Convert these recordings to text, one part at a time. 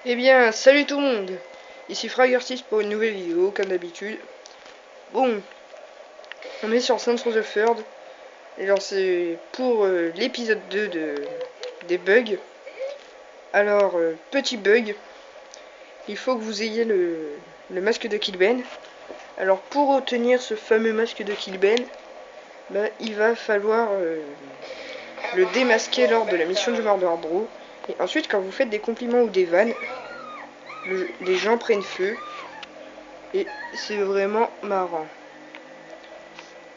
Eh bien, salut tout le monde. Ici Frag6 pour une nouvelle vidéo, comme d'habitude. Bon, on est sur Saints Row the Third. Et alors c'est pour l'épisode 2 des bugs. Alors, petit bug. Il faut que vous ayez le masque de Killben. Alors pour obtenir ce fameux masque de Killben, bah, il va falloir le démasquer lors de la mission du Murder Bro. Et ensuite, quand vous faites des compliments ou des vannes, les gens prennent feu. Et c'est vraiment marrant.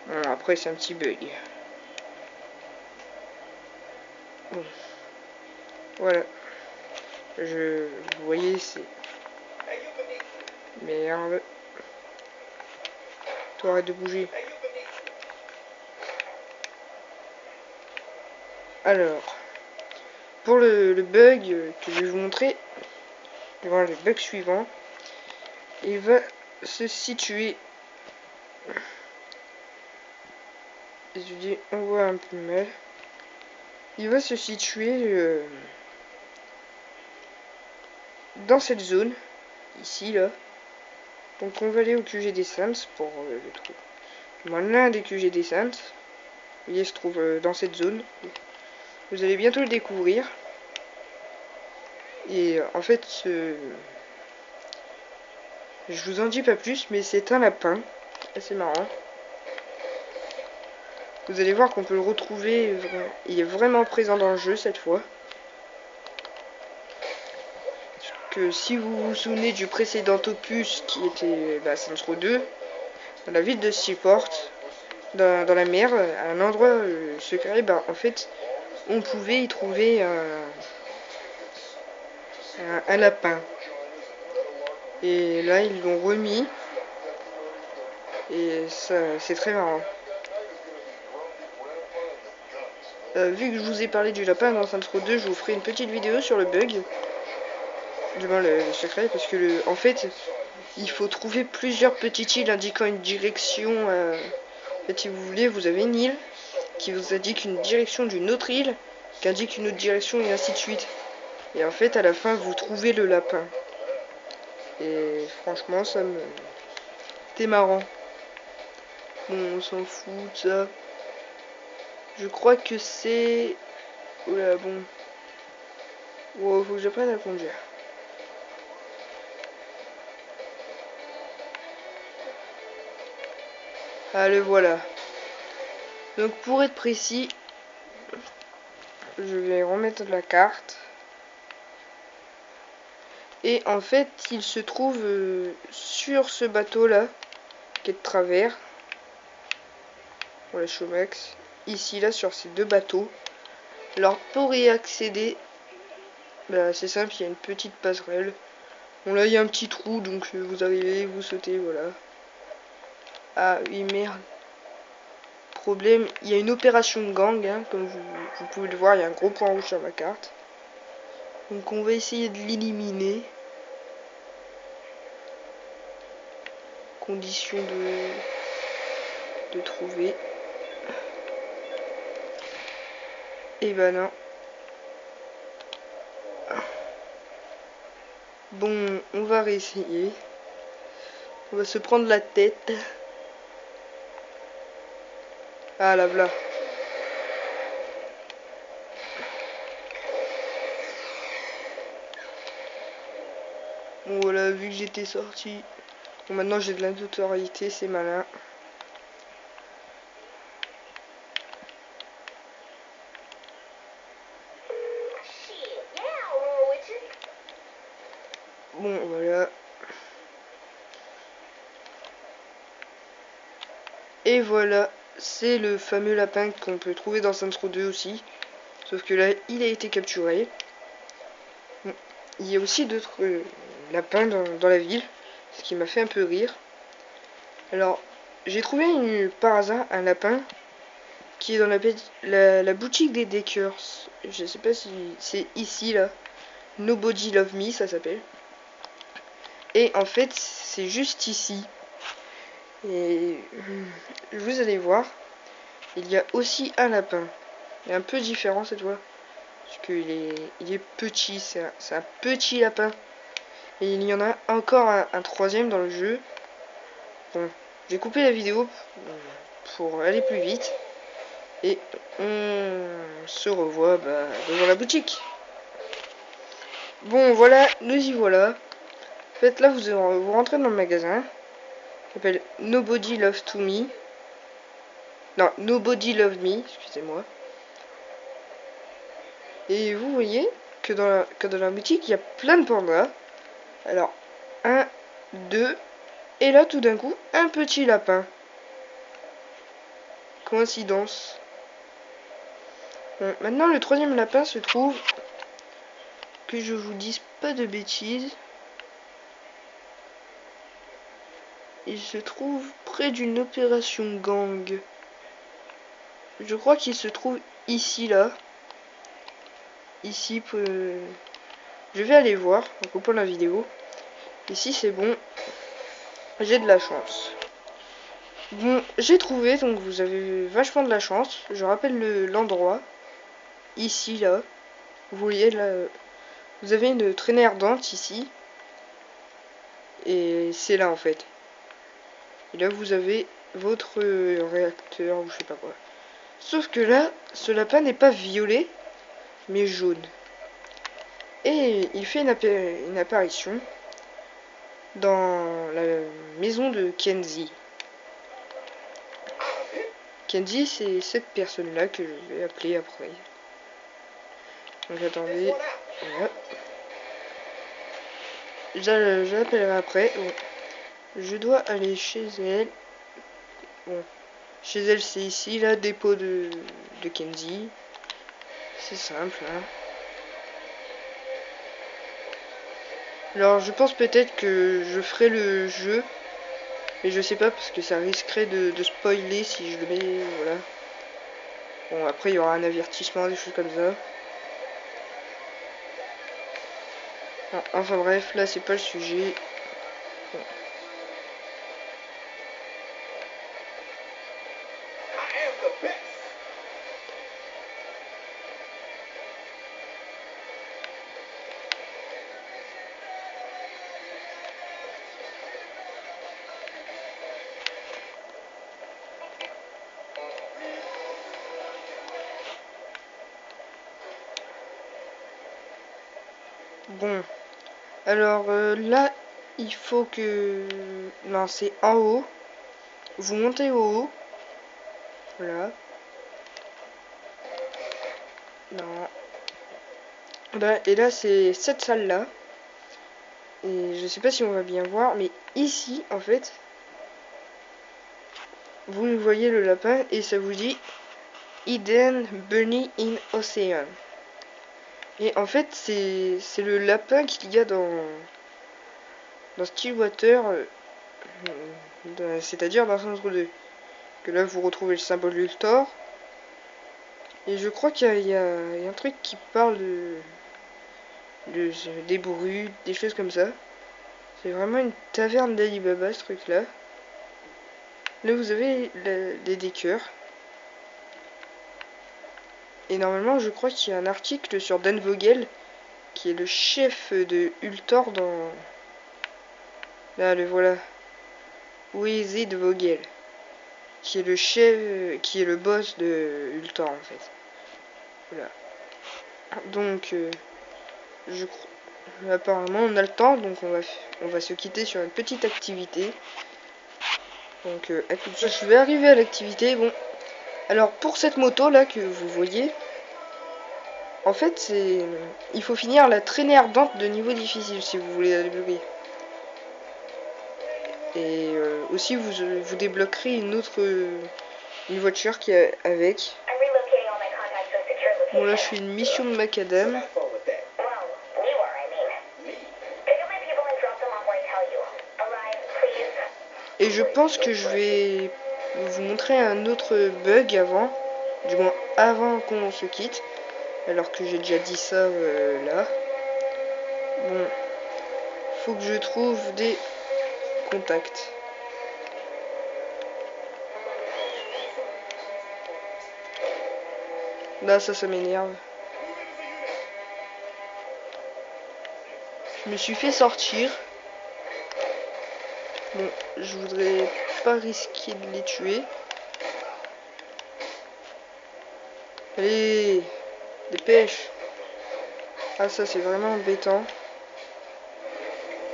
Bon, après c'est un petit bug. Bon. Voilà. Vous voyez, c'est... Merde. Toi, arrête de bouger. Alors, pour le bug que je vais vous montrer, voilà le bug suivant, il va se situer... Je dis, on voit un peu mal. Il va se situer dans cette zone, ici, là. Donc on va aller au QG des Saints pour le trouver. L'un des QG des Saints, vous voyez, se trouve dans cette zone. Vous allez bientôt le découvrir. Et en fait, je vous en dis pas plus, mais c'est un lapin. Assez marrant. Vous allez voir qu'on peut le retrouver. Il est vraiment présent dans le jeu cette fois. Que si vous vous souvenez du précédent opus qui était Saints Row 2, dans la ville de Seaport, dans la mer, à un endroit secret, en fait, on pouvait y trouver un lapin. Et là, ils l'ont remis. Et ça, c'est très marrant. Vu que je vous ai parlé du lapin dans Saints Row 2, je vous ferai une petite vidéo sur le bug. Du moins le secret, parce que en fait, il faut trouver plusieurs petites îles indiquant une direction. En fait, si vous voulez, vous avez une île qui vous indique une direction d'une autre île, qui indique une autre direction, et ainsi de suite. Et en fait, à la fin, vous trouvez le lapin. Et franchement, c'était marrant. Bon, on s'en fout de ça. Je crois que c'est... Oula, bon. Wow, faut que j'apprenne à conduire. Ah, le voilà. Donc, pour être précis, je vais remettre la carte. Et en fait, il se trouve sur ce bateau-là, qui est de travers. Voilà, Showmax. Ici, là, sur ces deux bateaux. Alors, pour y accéder, c'est simple, il y a une petite passerelle. Bon, là, il y a un petit trou, donc vous arrivez, vous sautez, voilà. Ah, oui, merde. Problème, il y a une opération de gang, hein, comme vous pouvez le voir, il y a un gros point rouge sur ma carte. Donc, on va essayer de l'éliminer. Condition de trouver. Et ben non. Bon, on va réessayer. On va se prendre la tête. Ah là, voilà. Bon, voilà, vu que j'étais sorti. Bon, maintenant j'ai de la notoriété, c'est malin. Bon, voilà. Et voilà, c'est le fameux lapin qu'on peut trouver dans Saints Row 2 aussi. Sauf que là, il a été capturé. Bon, il y a aussi d'autres lapins dans la ville, ce qui m'a fait un peu rire. Alors, j'ai trouvé par hasard un lapin qui est dans la boutique des Deckers. Je sais pas si c'est ici, là. Nobody Love Me, ça s'appelle. Et en fait, c'est juste ici. Et vous allez voir, il y a aussi un lapin. Il est un peu différent cette fois. Parce qu'il il est petit, c'est un petit lapin. Et il y en a encore un troisième dans le jeu. Bon, j'ai coupé la vidéo pour aller plus vite. Et on se revoit devant la boutique. Bon, voilà, nous y voilà. En fait, là, vous rentrez dans le magasin. Il s'appelle Nobody Love to Me. Non, Nobody Love Me, excusez-moi. Et vous voyez que dans la boutique, il y a plein de pandas. Alors, un, deux, et là, tout d'un coup, un petit lapin. Coïncidence. Bon, maintenant, le troisième lapin se trouve, que je vous dise pas de bêtises, il se trouve près d'une opération gang. Je crois qu'il se trouve ici, là. Ici, je vais aller voir en coupant la vidéo. Ici, c'est bon. J'ai de la chance. Bon, j'ai trouvé, donc vous avez vachement de la chance. Je rappelle l'endroit. Ici, là. Vous voyez, là, vous avez une traînée ardente ici. Et c'est là, en fait. Et là, vous avez votre réacteur, ou je sais pas quoi. Sauf que là, ce lapin n'est pas violet, mais jaune. Et il fait une apparition dans la maison de Kenzie. Kenzie, c'est cette personne-là que je vais appeler après. Donc attendez, voilà. Je l'appellerai après. Bon. Je dois aller chez elle. Bon. Chez elle, c'est ici, là, dépôt de Kenzie. C'est simple, hein. Alors, je pense peut-être que je ferai le jeu. Mais je sais pas, parce que ça risquerait de spoiler si je le mets, voilà. Bon, après, il y aura un avertissement, des choses comme ça. Ah, enfin bref, là, c'est pas le sujet. Bon. Bon. Alors là, il faut que... Non, c'est en haut. Vous montez au haut. Voilà. Non. Là, et là, c'est cette salle-là. Et je sais pas si on va bien voir, mais ici, en fait, vous voyez le lapin et ça vous dit Hidden Bunny in Ocean. Et en fait, c'est le lapin qu'il y a dans Stillwater, c'est-à-dire dans Centre 2. Que là, vous retrouvez le symbole Ultor. Et je crois qu'il y a un truc qui parle des bruits, des choses comme ça. C'est vraiment une taverne d'Alibaba, ce truc-là. Là, vous avez les décors. Et normalement, je crois qu'il y a un article sur Dan Vogel, qui est le chef de Ultor dans... Là, le voilà. Wizard Vogel. Qui est le chef, qui est le boss de Ultor, en fait. Voilà. Donc, je crois... Apparemment, on a le temps, donc on va se quitter sur une petite activité. Donc, à tout de suite, je vais arriver à l'activité. Bon, alors pour cette moto là que vous voyez, en fait, il faut finir la traînée ardente de niveau difficile si vous voulez la débloquer. Et aussi, vous débloquerez une voiture qui est avec. Bon, là, je fais une mission de macadam. Et je pense que je vais vous montrer un autre bug avant, du moins avant qu'on se quitte, alors que j'ai déjà dit ça là. Bon, faut que je trouve des contacts. Là, ça m'énerve. me suis fait sortir. Bon, je voudrais pas risquer de les tuer. Allez, dépêche. Ah, ça c'est vraiment embêtant.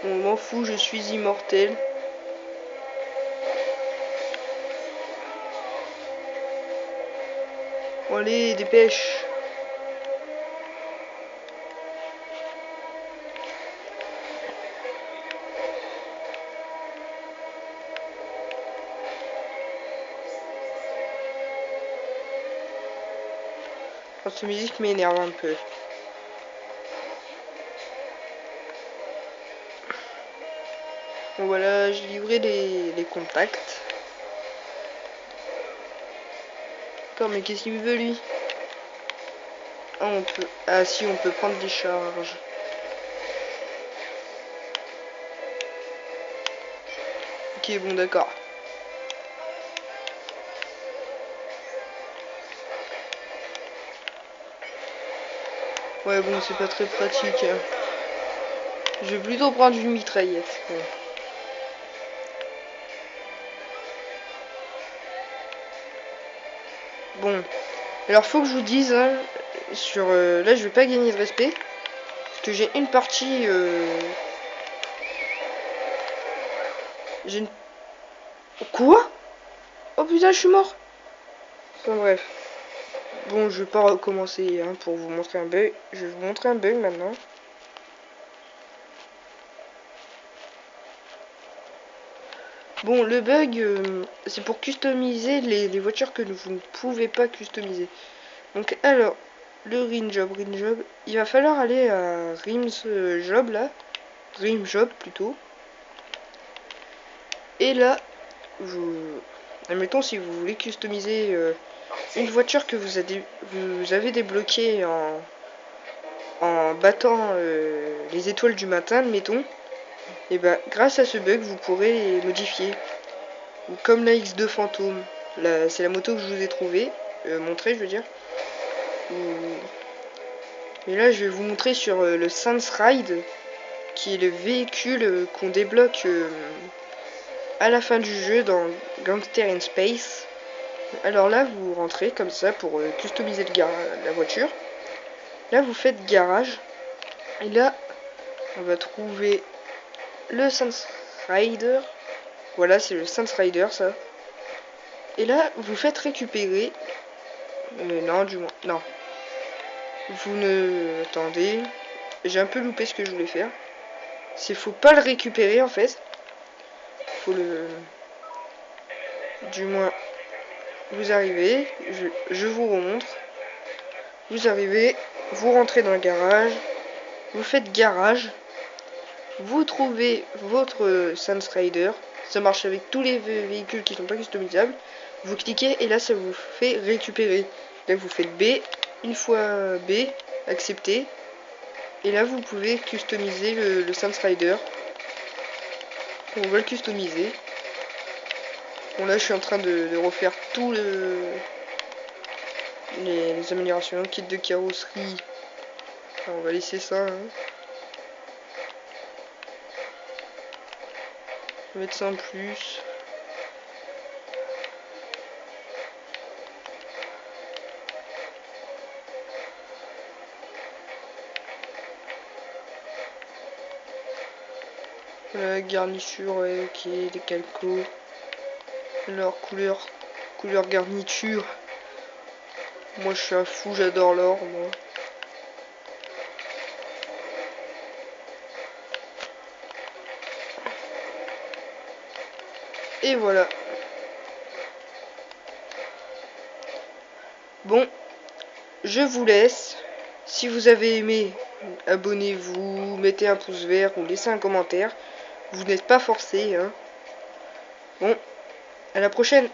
Bon, m'en fous, je suis immortel. Bon, allez, dépêche. Oh, cette musique m'énerve un peu. Bon, voilà, j'ai livré les contacts. D'accord, mais qu'est-ce qu'il veut lui? Ah, on peut. Ah, si, on peut prendre des charges. Ok, bon, d'accord. Ouais, bon, c'est pas très pratique. Hein. Je vais plutôt prendre une mitraillette. Bon. Bon. Alors, faut que je vous dise, hein, sur... là, je vais pas gagner de respect. Parce que j'ai une partie... J'ai une... Quoi? Oh putain, je suis mort. Enfin, bref. Bon, je vais pas recommencer hein, pour vous montrer un bug. Je vais vous montrer un bug maintenant. Bon, le bug, c'est pour customiser les voitures que vous ne pouvez pas customiser. Donc, alors, le rim job, il va falloir aller à Rims Job, là. Rim Job, plutôt. Et là, admettons, si vous voulez customiser une voiture que vous avez débloquée en battant les étoiles du matin, admettons, et ben grâce à ce bug, vous pourrez les modifier. Ou comme la X2 Fantôme, c'est la moto que je vous ai trouvé, montré, je veux dire. Et là, je vais vous montrer sur le Sans Ride, qui est le véhicule qu'on débloque à la fin du jeu dans Gangster in Space. Alors là, vous rentrez comme ça pour customiser la voiture. Là, vous faites garage. Et là, on va trouver le Sans Rider. Voilà, c'est le Sans Rider, ça. Et là, vous faites récupérer. Non, du moins, non. Vous ne... Attendez. J'ai un peu loupé ce que je voulais faire. C'est faut pas le récupérer, en fait. Faut le... Du moins, vous arrivez. Je vous remontre. Vous arrivez. Vous rentrez dans le garage. Vous faites garage. Vous trouvez votre Sans Rider. Ça marche avec tous les véhicules qui sont pas customisables. Vous cliquez et là ça vous fait récupérer. Là vous faites B. Une fois B, accepter. Et là vous pouvez customiser le Sans Rider. On va le customiser. Bon là je suis en train de refaire tout les améliorations. Kit de carrosserie. Alors, on va laisser ça. Hein. On va mettre ça en plus. La garniture, ouais, ok, les calcos. Alors, couleur garniture. Moi, je suis un fou, j'adore l'or, moi. Et voilà. Bon, je vous laisse. Si vous avez aimé, abonnez-vous, mettez un pouce vert ou laissez un commentaire. Vous n'êtes pas forcé, hein. Bon, à la prochaine.